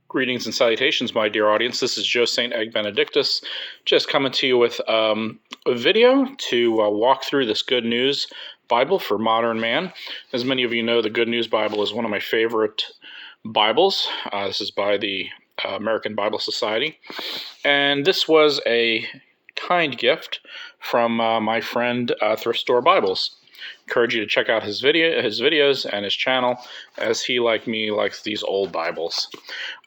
Greetings and salutations, my dear audience. This is Joe St. Egg Benedictus, just coming to you with a video to walk through this Good News Bible for modern man. As many of you know, the Good News Bible is one of my favorite Bibles. This is by the American Bible Society. And this was a kind gift from my friend Thrift Store Bibles. Encourage you to check out his videos and his channel, as he, like me, likes these old Bibles.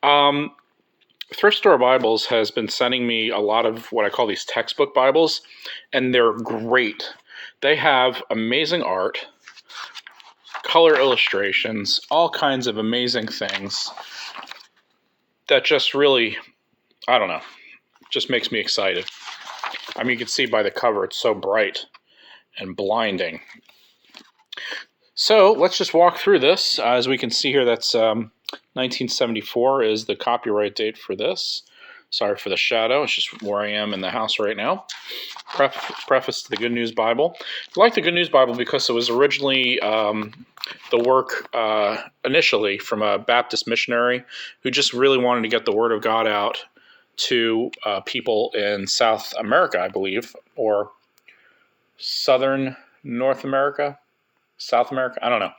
Thrift Store Bibles has been sending me a lot of what I call these textbook Bibles, and they're great. They have amazing art, color illustrations, all kinds of amazing things that just really, I don't know, just makes me excited. I mean, you can see by the cover, it's so bright and blinding. So let's just walk through this. As we can see here, that's 1974 is the copyright date for this. Sorry for the shadow. It's just where I am in the house right now. Preface to the Good News Bible. I like the Good News Bible because it was originally the work initially from a Baptist missionary who just really wanted to get the Word of God out to people in South America, I believe, or Southern North America. South America, I don't know.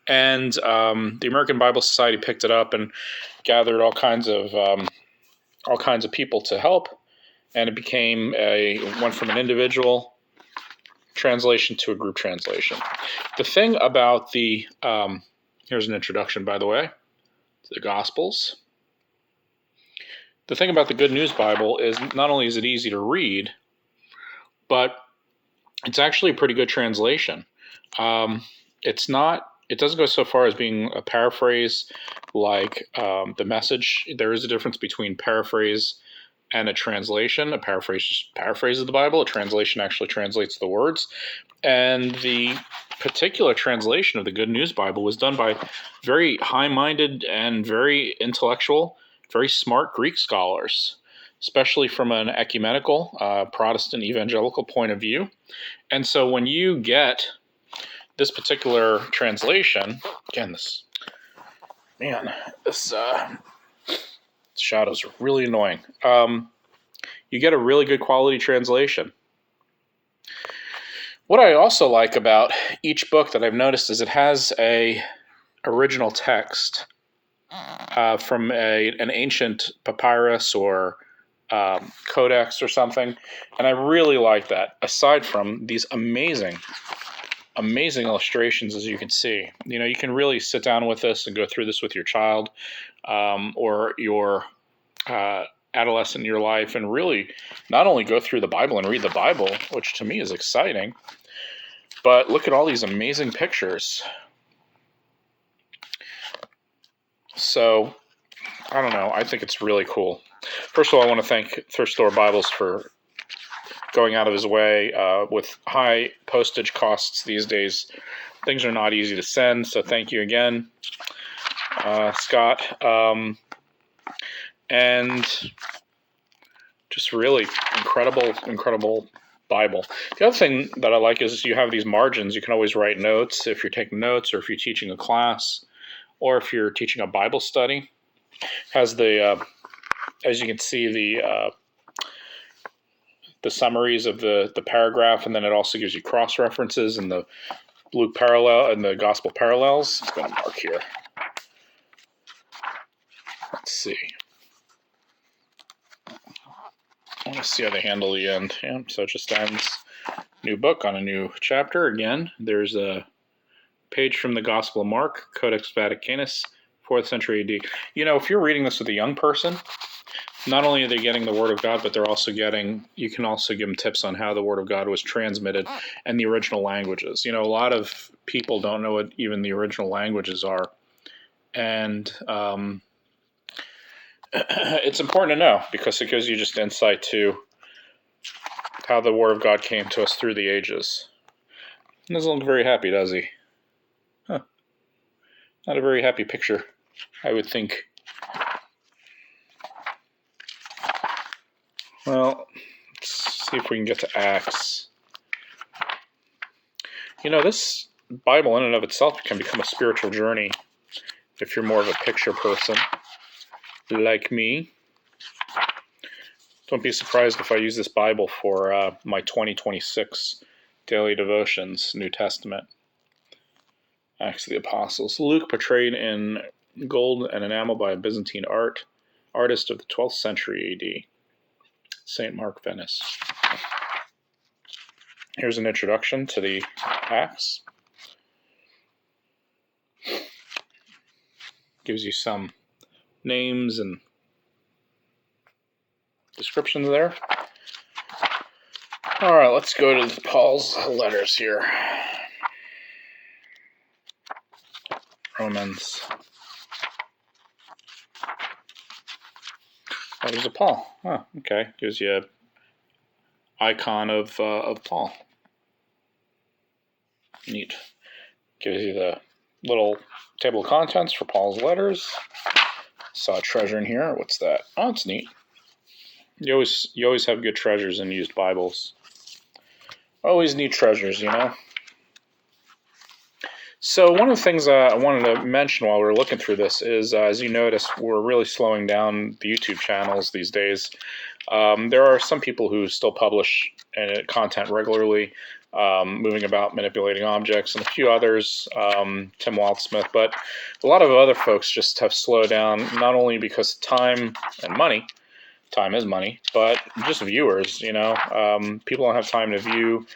And the American Bible Society picked it up and gathered all kinds of people to help, and it went from an individual translation to a group translation. The thing about the here's an introduction, by the way, to the Gospels. The thing about the Good News Bible is not only is it easy to read, but it's actually a pretty good translation. It doesn't go so far as being a paraphrase like the Message. There is a difference between paraphrase and a translation. A paraphrase just paraphrases the Bible. A translation actually translates the words. And the particular translation of the Good News Bible was done by very high-minded and very intellectual, very smart Greek scholars, especially from an ecumenical, Protestant evangelical point of view. And so when you get this particular translation, again, this shadows are really annoying. You get a really good quality translation. What I also like about each book that I've noticed is it has a original text from an ancient papyrus or codex or something, and I really like that. Aside from these amazing illustrations, as you can see. You know, you can really sit down with this and go through this with your child or your adolescent in your life, and really not only go through the Bible and read the Bible, which to me is exciting, but look at all these amazing pictures. So, I don't know. I think it's really cool. First of all, I want to thank Thrift Store Bibles for going out of his way. With high postage costs these days, things are not easy to send, so thank you again, Scott. And just really incredible Bible. The other thing that I like is you have these margins. You can always write notes if you're taking notes, or if you're teaching a class, or if you're teaching a Bible study. It has the, as you can see, the summaries of the paragraph, and then it also gives you cross references and the Luke parallel and the gospel parallels. I'm going to mark here. Let's see. I want to see how they handle the end. Yeah, so it just ends. New book on a new chapter. Again, there's a page from the Gospel of Mark, Codex Vaticanus, 4th century AD. You know, if you're reading this with a young person, not only are they getting the Word of God, but you can also give them tips on how the Word of God was transmitted and the original languages. You know, a lot of people don't know what even the original languages are. And it's important to know, because it gives you just insight to how the Word of God came to us through the ages. He doesn't look very happy, does he? Huh. Not a very happy picture, I would think. Well, let's see if we can get to Acts. You know, this Bible in and of itself can become a spiritual journey if you're more of a picture person. like me. Don't be surprised if I use this Bible for my 2026 daily devotions, New Testament, Acts of the Apostles. Luke, portrayed in gold and enamel by a Byzantine artist of the 12th century AD. St. Mark, Venice. Here's an introduction to the Acts. Gives you some names and descriptions there. All right, let's go to Paul's letters here. Romans. Letters of Paul. Oh, okay. Gives you an icon of Paul. Neat. Gives you the little table of contents for Paul's letters. Saw a treasure in here. What's that? Oh, it's neat. You always have good treasures in used Bibles. Always need treasures, you know. So one of the things I wanted to mention while we were looking through this is, as you notice, we're really slowing down the YouTube channels these days. There are some people who still publish content regularly, moving about, manipulating objects, and a few others, Tim Wildsmith, but a lot of other folks just have slowed down, not only because time and money, time is money, but just viewers, you know. People don't have time to view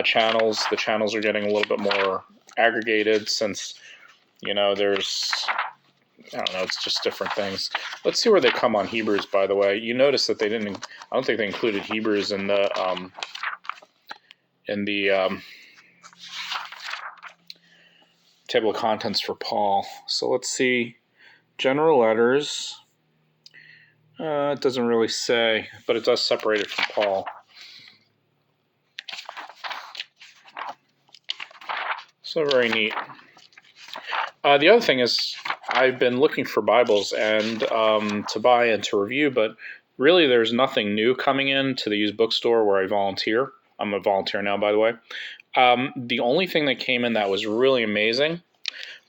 channels. The channels are getting a little bit more aggregated since, you know, there's, I don't know, it's just different things. Let's see where they come on Hebrews, by the way. You notice that they didn't, I don't think they included Hebrews in the table of contents for Paul. So let's see, general letters. It doesn't really say, but it does separate it from Paul. So very neat. The other thing is, I've been looking for Bibles and to buy and to review, but really there's nothing new coming in to the used bookstore where I volunteer. I'm a volunteer now, by the way. The only thing that came in that was really amazing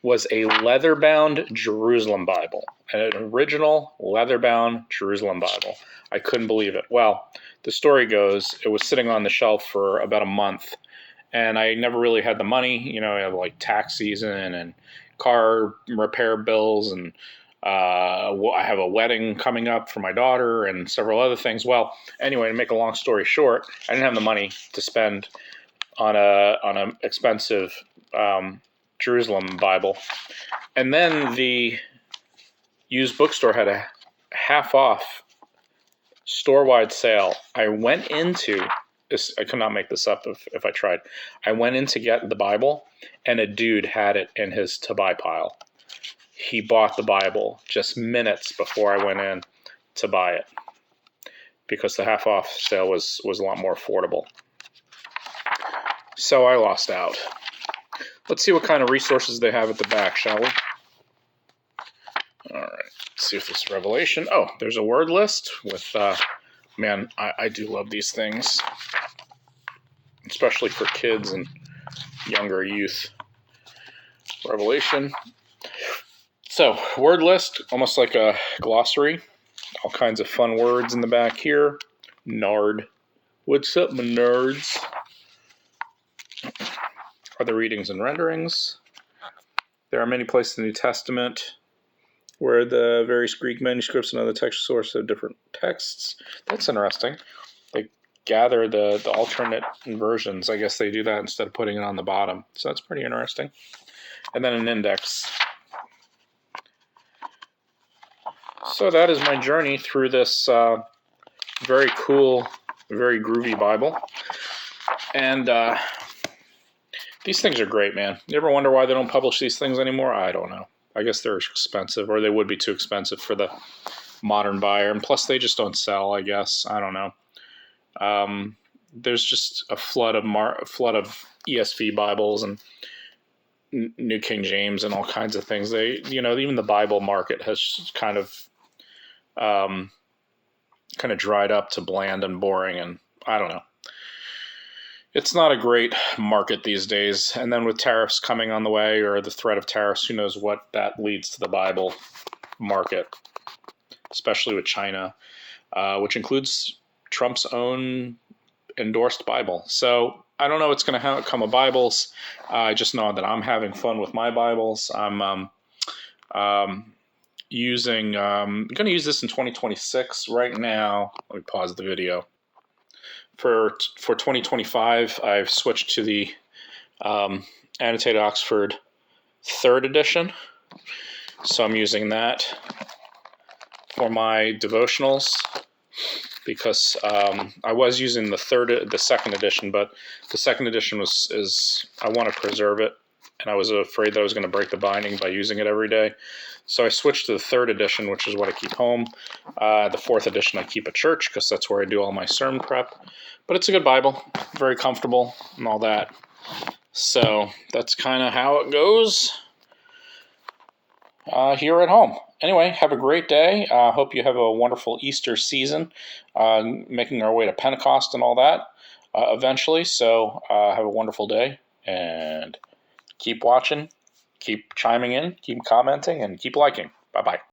was a leather-bound Jerusalem Bible, an original leather-bound Jerusalem Bible. I couldn't believe it. Well, the story goes, it was sitting on the shelf for about a month, and I never really had the money. You know, I have like tax season and car repair bills, and I have a wedding coming up for my daughter and several other things. Well, anyway, to make a long story short, I didn't have the money to spend on an expensive Jerusalem Bible. And then the used bookstore had a half off store-wide sale. I went into this, I could not make this up if I tried. I went in to get the Bible, and a dude had it in his to-buy pile. He bought the Bible just minutes before I went in to buy it, because the half off sale was a lot more affordable. So I lost out. Let's see what kind of resources they have at the back, shall we? All right, let's see if this is Revelation. Oh, there's a word list with, man, I do love these things, especially for kids and younger youth. Revelation. So, word list, almost like a glossary. All kinds of fun words in the back here. Nard. What's up, my nerds? Other readings and renderings. There are many places in the New Testament where the various Greek manuscripts and other text sources have different texts. That's interesting. They gather the alternate versions. I guess they do that instead of putting it on the bottom. So that's pretty interesting. And then an index. So that is my journey through this very cool, very groovy Bible. And these things are great, man. You ever wonder why they don't publish these things anymore? I don't know. I guess they're expensive, or they would be too expensive for the modern buyer. And plus, they just don't sell, I guess. I don't know. There's just a flood of ESV Bibles and New King James and all kinds of things. They, you know, even the Bible market has kind of dried up to bland and boring, and I don't know. It's not a great market these days. And then with tariffs coming on the way, or the threat of tariffs, who knows what that leads to the Bible market. especially with China, which includes Trump's own endorsed Bible. So I don't know what's going to come of Bibles. I just know that I'm having fun with my Bibles. I'm using. I'm going to use this in 2026. Right now, let me pause the video. For 2025, I've switched to the Annotated Oxford 3rd edition. So I'm using that for my devotionals, because I was using the 2nd edition, but the 2nd edition I want to preserve it, and I was afraid that I was going to break the binding by using it every day. So I switched to the 3rd edition, which is what I keep home. The 4th edition I keep at church, because that's where I do all my sermon prep. But it's a good Bible, very comfortable and all that. So that's kind of how it goes here at home. Anyway, have a great day. Hope you have a wonderful Easter season, making our way to Pentecost and all that eventually. So have a wonderful day, and keep watching, keep chiming in, keep commenting, and keep liking. Bye-bye.